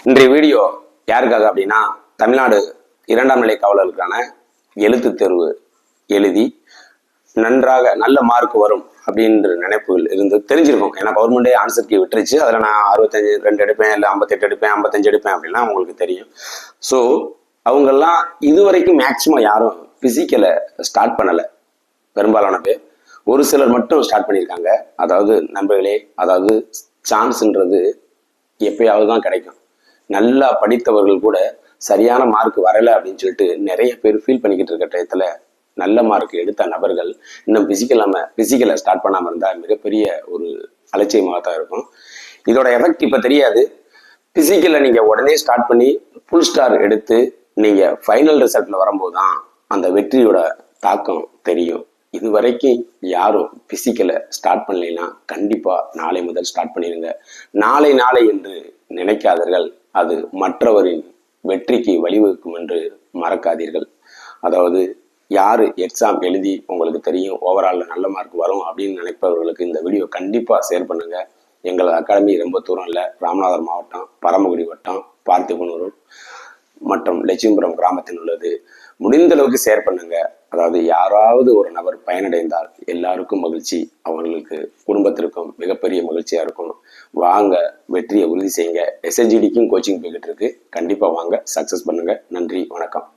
இன்றைய வீடியோ யாருக்காக அப்படின்னா, தமிழ்நாடு 2ஆம் நிலை காவலர்களுக்கான எழுத்து தேர்வு எழுதி நன்றாக நல்ல மார்க் வரும் அப்படின்ற நினைப்புகள் இருந்து தெரிஞ்சிருக்கும். ஏன்னா கவர்மெண்டே ஆன்சர் கீ விட்டுருச்சு. அதில் நான் 62 எடுப்பேன், இல்லை 58 எடுப்பேன், 55 எடுப்பேன் அப்படின்னா உங்களுக்கு தெரியும். ஸோ அவங்கெல்லாம் இதுவரைக்கும் மேக்சிமம் யாரும் பிசிக்கலை ஸ்டார்ட் பண்ணலை. பெரும்பாலான பேர், ஒரு சிலர் மட்டும் ஸ்டார்ட் பண்ணியிருக்காங்க. அதாவது நண்பர்களே, அதாவது சான்ஸ்ன்றது எப்பயாவது தான் கிடைக்கும். நல்லா படித்தவர்கள் கூட சரியான மார்க் வரலை அப்படின்னு சொல்லிட்டு நிறைய பேர் ஃபீல் பண்ணிக்கிட்டு இருக்க டயத்தில் நல்ல மார்க் எடுத்த நபர்கள் இன்னும் பிசிக்கலை ஸ்டார்ட் பண்ணாமல் இருந்தால் மிகப்பெரிய ஒரு அலட்சியமாக தான் இருக்கும். இதோட எஃபெக்ட் இப்போ தெரியாது. பிசிக்கலை நீங்கள் உடனே ஸ்டார்ட் பண்ணி ஃபுல் ஸ்டார் எடுத்து நீங்கள் ஃபைனல் ரிசல்ட்டில் வரும்போது தான் அந்த வெற்றியோட தாக்கம் தெரியும். இது வரைக்கும் யாரும் பிசிக்கலை ஸ்டார்ட் பண்ணலைன்னா கண்டிப்பாக நாளை முதல் ஸ்டார்ட் பண்ணிடுங்க. நாளை என்று நினைக்காதீர்கள். அது மற்றவரின் வெற்றிக்கு வழிவகுக்கும் என்று மறக்காதீர்கள். அதாவது யாரு எக்ஸாம் எழுதி உங்களுக்கு தெரியும் ஓவராலில் நல்ல மார்க் வரும் அப்படின்னு நினைப்பவர்களுக்கு இந்த வீடியோ கண்டிப்பாக ஷேர் பண்ணுங்க. எங்களது அகாடமி ரொம்ப தூரம் இல்லை. ராமநாதபுரம் மாவட்டம், பரமக்குடி வட்டம், பார்த்திபனூர் மற்றும் லட்சுமிபுரம் கிராமத்தில் உள்ளது. முடிந்த அளவுக்கு ஷேர் பண்ணுங்க. அதாவது யாராவது ஒரு நபர் பயனடைந்தால் எல்லாருக்கும் மகிழ்ச்சி, அவங்களுக்கு குடும்பத்திற்கும் மிகப்பெரிய மகிழ்ச்சியா இருக்கும். வாங்க, வெற்றியை உறுதி செய்யுங்க. SSGDக்கும் கோச்சிங் போய்கிட்டு இருக்கு. கண்டிப்பா வாங்க, சக்சஸ் பண்ணுங்க. நன்றி, வணக்கம்.